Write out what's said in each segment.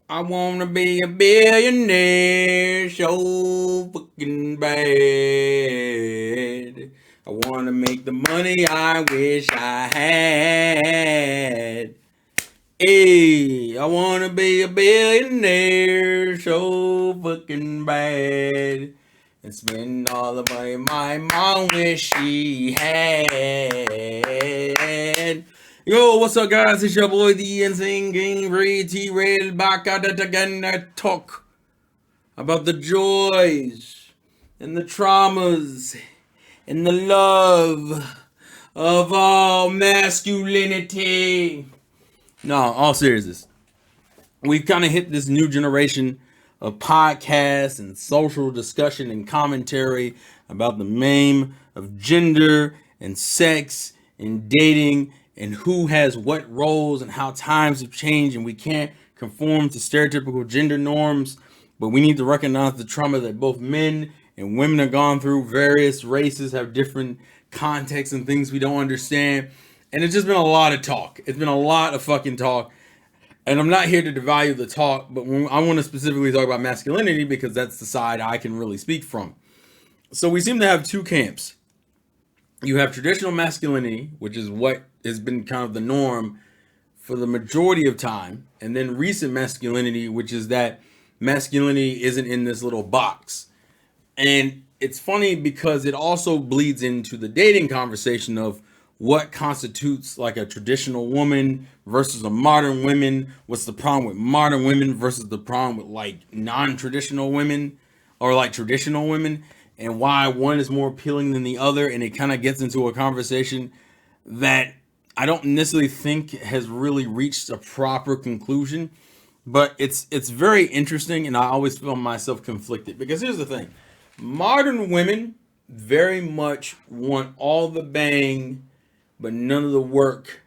I wanna be a billionaire so fucking bad. I wanna make the money I wish I had. Hey, I wanna be a billionaire so fucking bad. And spend all the money my mom wish she had. Yo, what's up, guys? It's your boy, the Insane Game Red T Red back at it again to talk about the joys and the traumas and the love of all masculinity. No, all seriousness. We've kind of hit this new generation of podcasts and social discussion and commentary about the meme of gender and sex and dating and who has what roles and how times have changed, and we can't conform to stereotypical gender norms, but we need to recognize the trauma that both men and women have gone through. Various races have different contexts and things we don't understand, and it's just been a lot of talk. It's been a lot of fucking talk. And I'm not here to devalue the talk, but I want to specifically talk about masculinity because that's the side I can really speak from. So we seem to have two camps. You have traditional masculinity, which is what has been kind of the norm for the majority of time, and then recent masculinity, which is that masculinity isn't in this little box. And it's funny because it also bleeds into the dating conversation of what constitutes like a traditional woman versus a modern woman. What's the problem with modern women versus the problem with like non-traditional women or like traditional women, and why one is more appealing than the other. And it kind of gets into a conversation that I don't necessarily think has really reached a proper conclusion, but it's very interesting, and I always feel myself conflicted because here's the thing: modern women very much want all the bang but none of the work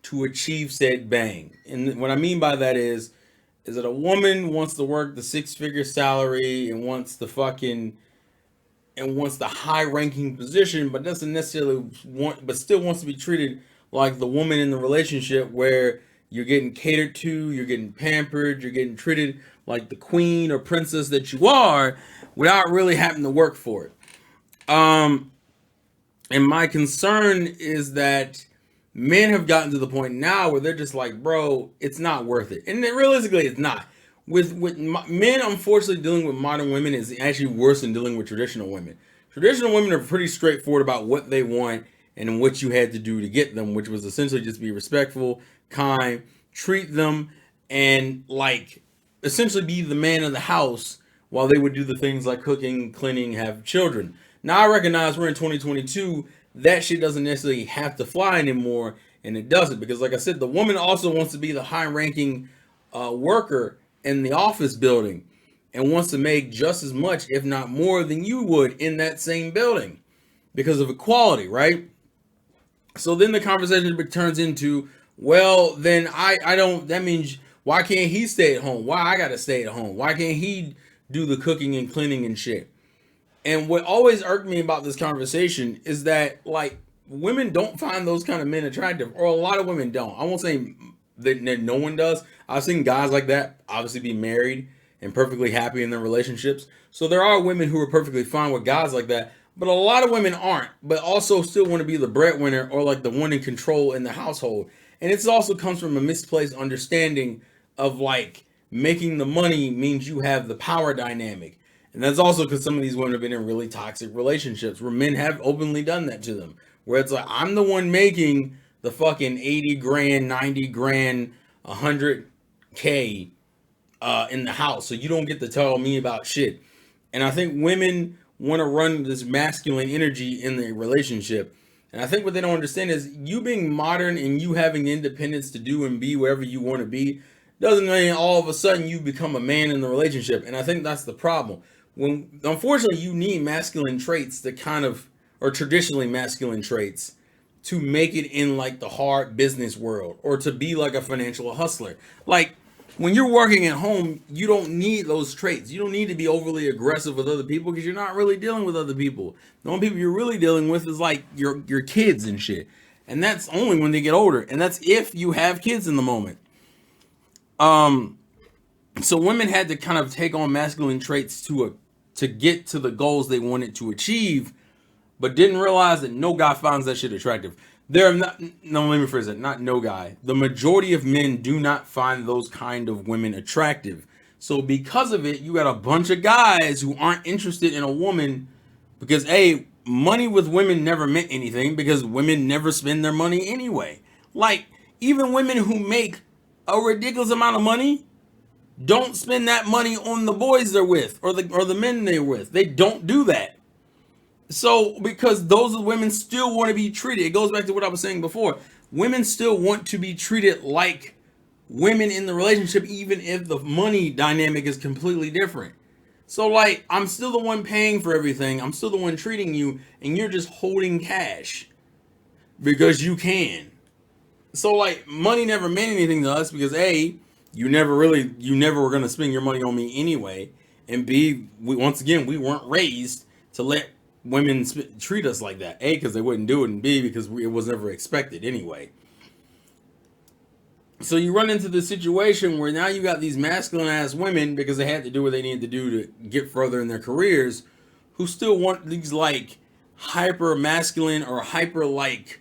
to achieve said bang. And what I mean by that is that a woman wants to work the six-figure salary and wants the fucking and wants the high-ranking position, but doesn't necessarily want, but still wants to be treated like the woman in the relationship, where you're getting catered to, you're getting pampered, you're getting treated like the queen or princess that you are, without really having to work for it. And my concern is that men have gotten to the point now where they're just like, bro, it's not worth it. And then realistically, it's not. With men, unfortunately, dealing with modern women is actually worse than dealing with traditional women. Traditional women are pretty straightforward about what they want and what you had to do to get them, which was essentially just be respectful, kind, treat them, and like essentially be the man of the house while they would do the things like cooking, cleaning, have children. Now I recognize we're in 2022. That shit doesn't necessarily have to fly anymore, and it doesn't, because, like I said, the woman also wants to be the high-ranking worker in the office building and wants to make just as much, if not more, than you would in that same building because of equality, right? So then the conversation turns into, well, then I don't, that means why can't he stay at home? Why I gotta stay at home? Why can't he do the cooking and cleaning and shit? And what always irked me about this conversation is that like women don't find those kind of men attractive, or a lot of women don't. I won't say that no one does. I've seen guys like that obviously be married and perfectly happy in their relationships. So there are women who are perfectly fine with guys like that, but a lot of women aren't, but also still want to be the breadwinner or like the one in control in the household. And it also comes from a misplaced understanding of like making the money means you have the power dynamic. And that's also because some of these women have been in really toxic relationships where men have openly done that to them. Where it's like, I'm the one making the fucking 80 grand, 90 grand, 100K in the house. So you don't get to tell me about shit. And I think women want to run this masculine energy in the relationship. And I think what they don't understand is you being modern and you having the independence to do and be wherever you want to be doesn't mean all of a sudden you become a man in the relationship. And I think that's the problem. When unfortunately you need masculine traits to kind of, or traditionally masculine traits, to make it in like the hard business world or to be like a financial hustler. Like when you're working at home, you don't need those traits. You don't need to be overly aggressive with other people because you're not really dealing with other people. The only people you're really dealing with is like your kids and shit. And that's only when they get older. And that's if you have kids in the moment. Um So women had to kind of take on masculine traits to get to the goals they wanted to achieve, but didn't realize that no guy finds that shit attractive. There are not, no, let me phrase it, not no guy. The majority of men do not find those kind of women attractive. So because of it, you got a bunch of guys who aren't interested in a woman because money with women never meant anything because women never spend their money anyway. Like even women who make a ridiculous amount of money don't spend that money on the boys they're with or the men they're with. They don't do that. So because those women still want to be treated, it goes back to what I was saying before. Women still want to be treated like women in the relationship, even if the money dynamic is completely different. So like, I'm still the one paying for everything. I'm still the one treating you, and you're just holding cash because you can. So like, money never meant anything to us because you never were gonna spend your money on me anyway, and B, we weren't raised to let women treat us like that. Because they wouldn't do it, and B, because it was never expected anyway. So you run into the situation where now you got these masculine ass women because they had to do what they needed to do to get further in their careers, who still want these like hyper masculine or hyper like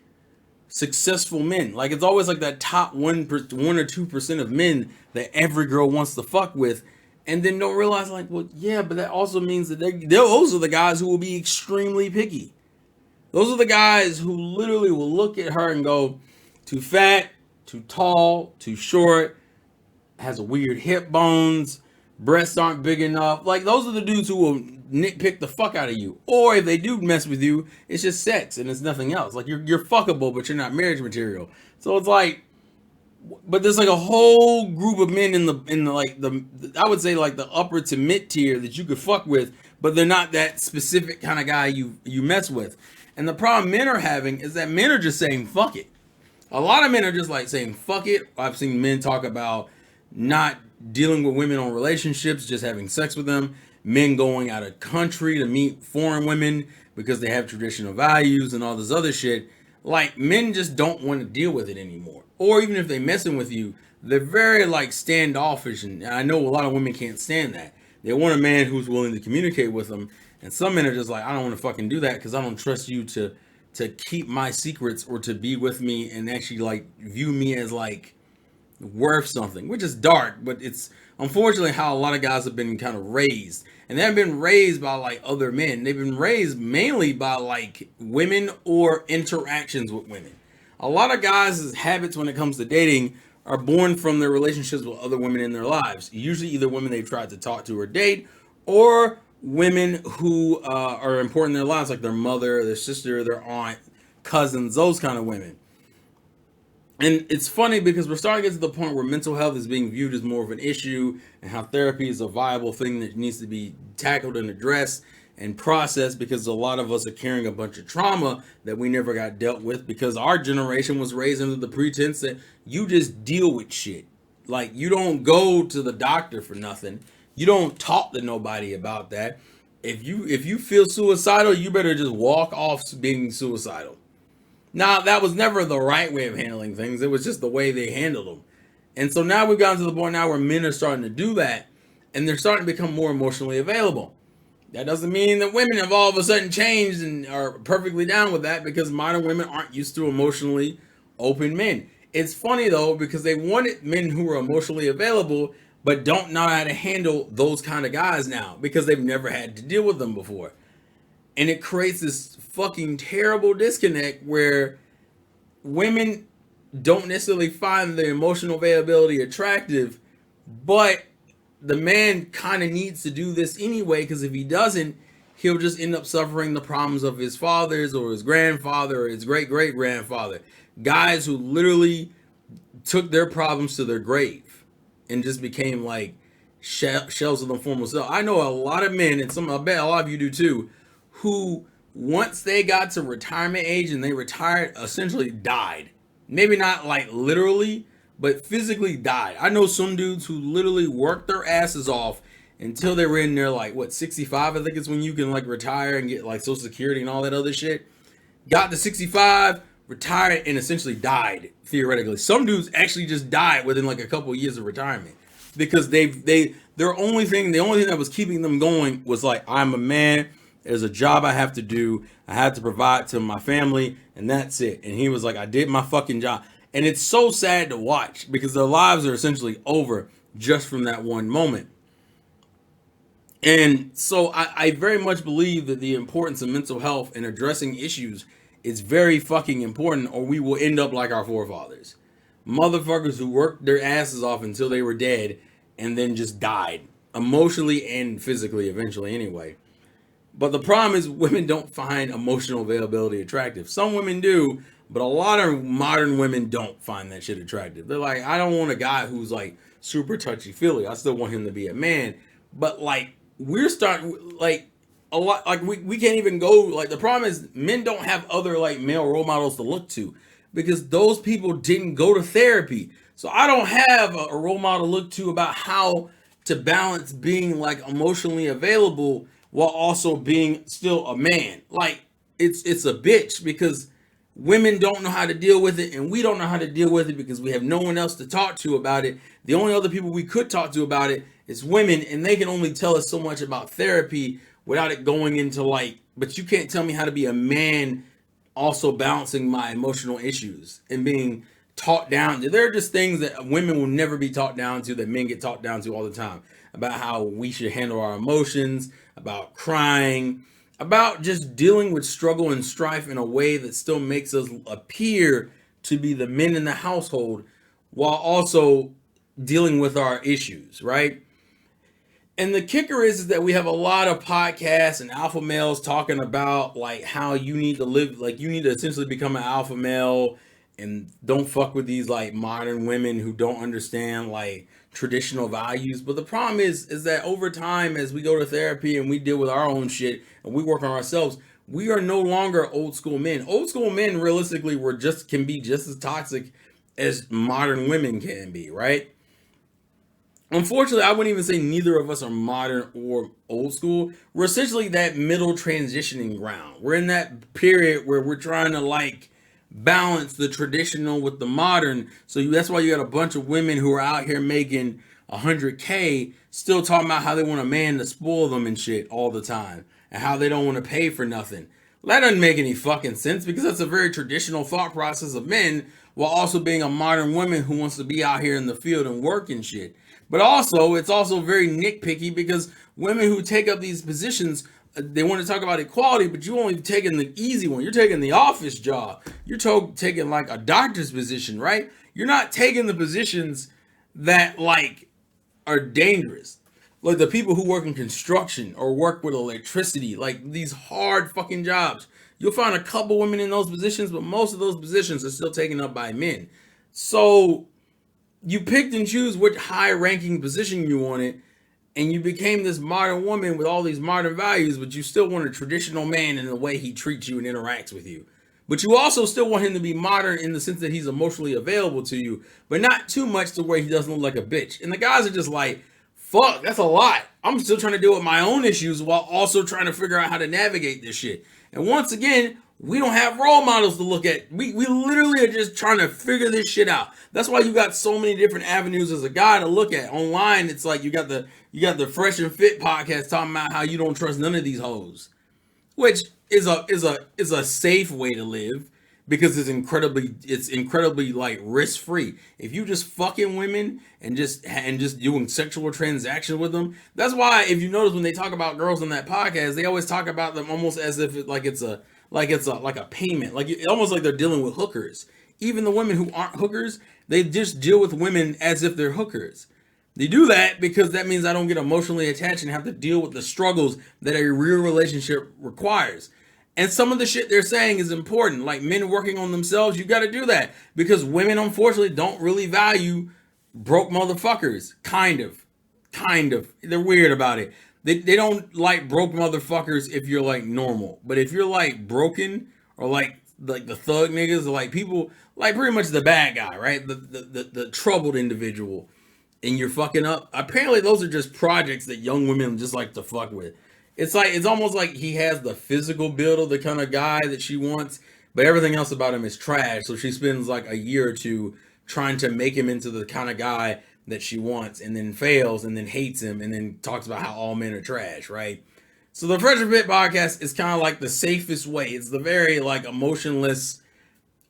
successful men. Like it's always like that top 1 or 2% of men that every girl wants to fuck with, and then don't realize like, well, yeah, but that also means that those are the guys who will be extremely picky. Those are the guys who literally will look at her and go, too fat, too tall, too short, has a weird hip bones, breasts aren't big enough. Like those are the dudes who will nitpick the fuck out of you. Or if they do mess with you, it's just sex and it's nothing else. Like you're fuckable, but you're not marriage material. So it's like, but there's like a whole group of men in the like the I would say like the upper to mid tier that you could fuck with, but they're not that specific kind of guy you mess with. And the problem men are having is that men are just saying fuck it. A lot of men are just like saying fuck it. I've seen men talk about not dealing with women on relationships, just having sex with them. Men going out of country to meet foreign women because they have traditional values and all this other shit. Like men just don't want to deal with it anymore. Or even if they're messing with you, they're very like standoffish. And I know a lot of women can't stand that. They want a man who's willing to communicate with them. And some men are just like, I don't want to fucking do that because I don't trust you to keep my secrets or to be with me and actually like view me as like worth something, which is dark, but it's unfortunately how a lot of guys have been kind of raised. And they haven't been raised by like other men. They've been raised mainly by like women or interactions with women. A lot of guys' habits when it comes to dating are born from their relationships with other women in their lives. Usually either women they've tried to talk to or date, or women who are important in their lives, like their mother, their sister, their aunt, cousins, those kind of women. And it's funny because we're starting to get to the point where mental health is being viewed as more of an issue and how therapy is a viable thing that needs to be tackled and addressed and processed, because a lot of us are carrying a bunch of trauma that we never got dealt with because our generation was raised under the pretense that you just deal with shit. Like you don't go to the doctor for nothing. You don't talk to nobody about that. If you feel suicidal, you better just walk off being suicidal. Now, that was never the right way of handling things. It was just the way they handled them. And so now we've gotten to the point now where men are starting to do that, and they're starting to become more emotionally available. That doesn't mean that women have all of a sudden changed and are perfectly down with that, because modern women aren't used to emotionally open men. It's funny, though, because they wanted men who are emotionally available, but don't know how to handle those kind of guys now because they've never had to deal with them before. And it creates this fucking terrible disconnect where women don't necessarily find the emotional availability attractive, but the man kind of needs to do this anyway, because if he doesn't, he'll just end up suffering the problems of his fathers or his grandfather or his great-great-grandfather. Guys who literally took their problems to their grave and just became like shells of the former self. I know a lot of men, and I bet a lot of you do too, who once they got to retirement age and they retired, essentially died. Maybe not like literally, but physically died. I know some dudes who literally worked their asses off until they were in their like 65, I think it's when you can like retire and get like Social Security and all that other shit. Got to 65, retired, and essentially died theoretically. Some dudes actually just died within like a couple of years of retirement. because the only thing that was keeping them going was like, I'm a man. There's a job I have to do. I have to provide to my family, and that's it. And he was like, I did my fucking job. And it's so sad to watch because their lives are essentially over just from that one moment. And so I very much believe that the importance of mental health and addressing issues is very fucking important, or we will end up like our forefathers. Motherfuckers who worked their asses off until they were dead and then just died. Emotionally and physically eventually anyway. But the problem is women don't find emotional availability attractive. Some women do, but a lot of modern women don't find that shit attractive. They're like, I don't want a guy who's like super touchy-feely. I still want him to be a man. But like, we're starting, like, a lot, like, we can't even go, like, the problem is men don't have other, like, male role models to look to because those people didn't go to therapy. So I don't have a role model to look to about how to balance being, like, emotionally available while also being still a man. Like, it's a bitch because women don't know how to deal with it, and we don't know how to deal with it because we have no one else to talk to about it. The only other people we could talk to about it is women, and they can only tell us so much about therapy without it going into like, but you can't tell me how to be a man also balancing my emotional issues and being taught down. There are just things that women will never be taught down to that men get taught down to all the time about how we should handle our emotions, about crying, about just dealing with struggle and strife in a way that still makes us appear to be the men in the household while also dealing with our issues, right? And the kicker is that we have a lot of podcasts and alpha males talking about like how you need to live, like you need to essentially become an alpha male and don't fuck with these like modern women who don't understand like traditional values. But the problem is that over time, as we go to therapy and we deal with our own shit and we work on ourselves, we are no longer old school men. Old school men realistically can be just as toxic as modern women can be, right? Unfortunately, I wouldn't even say neither of us are modern or old school. We're essentially that middle transitioning ground. We're in that period where we're trying to like balance the traditional with the modern. So that's why you got a bunch of women who are out here making 100K still talking about how they want a man to spoil them and shit all the time and how they don't want to pay for nothing. That doesn't make any fucking sense because that's a very traditional thought process of men while also being a modern woman who wants to be out here in the field and work and shit. But also, it's also very nitpicky because women who take up these positions, they want to talk about equality, but you only taking the easy one. You're taking the office job. You're taking like a doctor's position, right? You're not taking the positions that like are dangerous. Like the people who work in construction or work with electricity, like these hard fucking jobs. You'll find a couple women in those positions, but most of those positions are still taken up by men. So you picked and choose which high ranking position you wanted, and you became this modern woman with all these modern values, but you still want a traditional man in the way he treats you and interacts with you. But you also still want him to be modern in the sense that he's emotionally available to you, but not too much to where he doesn't look like a bitch. And the guys are just like, fuck, that's a lot. I'm still trying to deal with my own issues while also trying to figure out how to navigate this shit. And once again, we don't have role models to look at. We literally are just trying to figure this shit out. That's why you got so many different avenues as a guy to look at. Online, it's like you got the Fresh and Fit podcast talking about how you don't trust none of these hoes, which is a safe way to live because it's incredibly like risk free. If you just fucking women and just doing sexual transactions with them, that's why if you notice when they talk about girls on that podcast, they always talk about them almost as if it's a payment, like almost like they're dealing with hookers. Even the women who aren't hookers, they just deal with women as if they're hookers. They do that because that means I don't get emotionally attached and have to deal with the struggles that a real relationship requires. And some of the shit they're saying is important, like men working on themselves. You got to do that because women, unfortunately, don't really value broke motherfuckers. Kind of. They're weird about it. They don't like broke motherfuckers if you're like normal. But if you're like broken or like the thug niggas or like people, like pretty much the bad guy, right? The troubled individual and you're fucking up. Apparently those are just projects that young women just like to fuck with. It's almost like he has the physical build of the kind of guy that she wants, but everything else about him is trash. So she spends like a year or two trying to make him into the kind of guy that she wants and then fails and then hates him and then talks about how all men are trash, right? So the Frederick Pitt podcast is kind of like the safest way. It's the very like emotionless.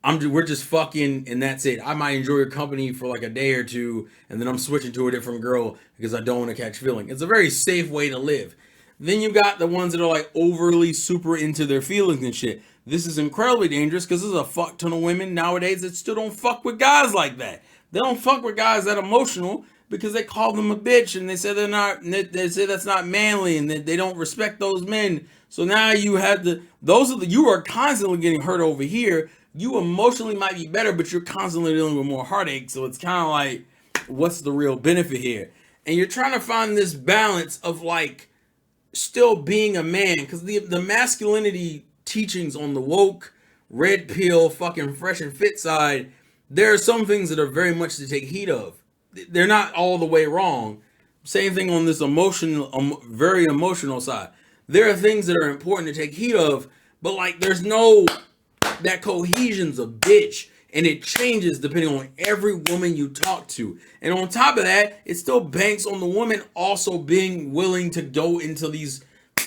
We're just fucking and that's it. I might enjoy your company for like a day or two and then I'm switching to a different girl because I don't want to catch feeling. It's a very safe way to live. Then you got the ones that are like overly super into their feelings and shit. This is incredibly dangerous because there's a fuck ton of women nowadays that still don't fuck with guys like that. They don't fuck with guys that emotional because they call them a bitch and they say they're not. They say that's not manly and that they don't respect those men. So now you have you are constantly getting hurt over here. You emotionally might be better, but you're constantly dealing with more heartache. So it's kind of like, what's the real benefit here? And you're trying to find this balance of like still being a man, because the masculinity teachings on the woke, red pill, fucking fresh and fit side, there are some things that are very much to take heed of. They're not all the way wrong. Same thing on this very emotional side. There are things that are important to take heed of, but like there's no, that cohesion's a bitch. And it changes depending on every woman you talk to. And on top of that, it still banks on the woman also being willing to go into these,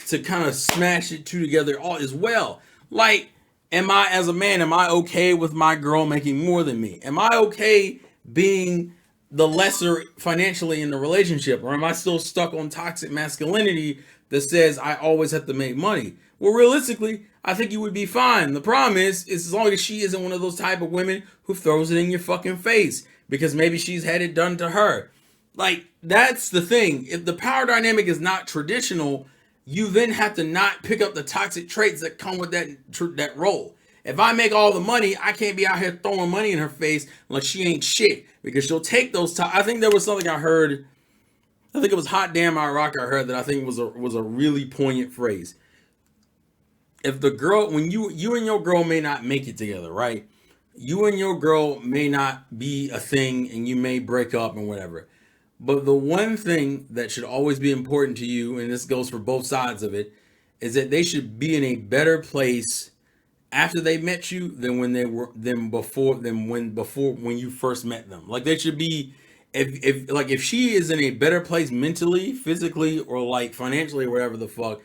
to kind of smash it two together all as well. Like, as a man, am I okay with my girl making more than me? Am I okay being the lesser financially in the relationship? Or am I still stuck on toxic masculinity that says I always have to make money? Well, realistically, I think you would be fine. The problem is as long as she isn't one of those type of women who throws it in your fucking face because maybe she's had it done to her. Like, that's the thing. If the power dynamic is not traditional, you then have to not pick up the toxic traits that come with that role. If I make all the money, I can't be out here throwing money in her face like she ain't shit, because she'll take those. I think there was something I heard. I think it was "Hot Damn I Rock" I heard that I think was a really poignant phrase. If the girl, when you and your girl may not make it together, right? You and your girl may not be a thing and you may break up and whatever. But the one thing that should always be important to you, and this goes for both sides of it, is that they should be in a better place after they met you than when when you first met them. Like they should be, if she is in a better place mentally, physically, or like financially or whatever the fuck,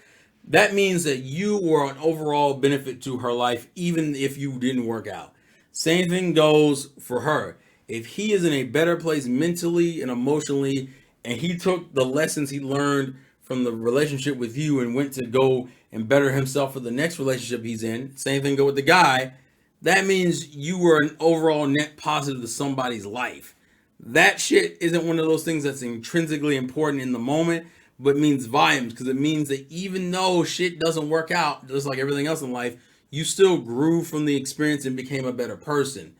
that means that you were an overall benefit to her life, even if you didn't work out. Same thing goes for her. If he is in a better place mentally and emotionally, and he took the lessons he learned from the relationship with you and went to go and better himself for the next relationship he's in, same thing go with the guy, that means you were an overall net positive to somebody's life. That shit isn't one of those things that's intrinsically important in the moment, but means volumes, because it means that even though shit doesn't work out, just like everything else in life, you still grew from the experience and became a better person.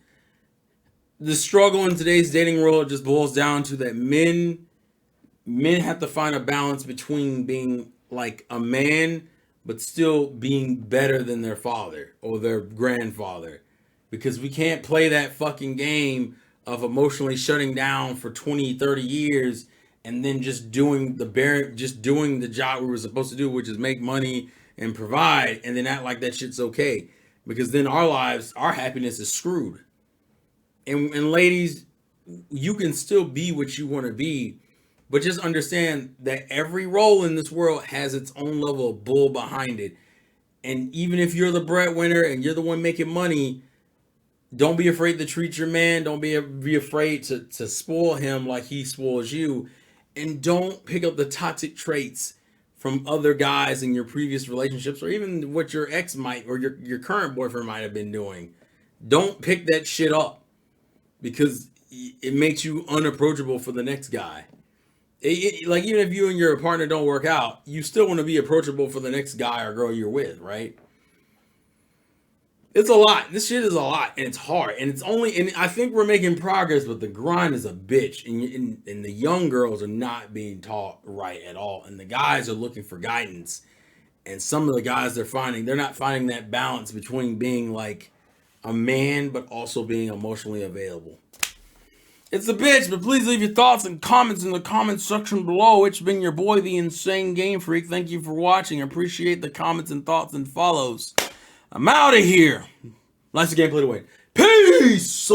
The struggle in today's dating world just boils down to that men have to find a balance between being like a man, but still being better than their father or their grandfather. Because we can't play that fucking game of emotionally shutting down for 20, 30 years and then just doing the job we were supposed to do, which is make money and provide, and then act like that shit's okay. Because then our happiness is screwed. And ladies, you can still be what you want to be, but just understand that every role in this world has its own level of bull behind it. And even if you're the breadwinner and you're the one making money, don't be afraid to treat your man. Don't be afraid to spoil him like he spoils you. And don't pick up the toxic traits from other guys in your previous relationships, or even what your ex might, or your current boyfriend might have been doing. Don't pick that shit up, because it makes you unapproachable for the next guy. Like, even if you and your partner don't work out, you still want to be approachable for the next guy or girl you're with, right? It's a lot. This shit is a lot, and it's hard, and I think we're making progress, but the grind is a bitch, and the young girls are not being taught right at all, and the guys are looking for guidance, and some of the guys they're not finding that balance between being like a man, but also being emotionally available. It's a bitch, but please leave your thoughts and comments in the comment section below. It's been your boy, the Insane Game Freak. Thank you for watching. I appreciate the comments and thoughts and follows. I'm out of here. Nice gameplay to win. Peace!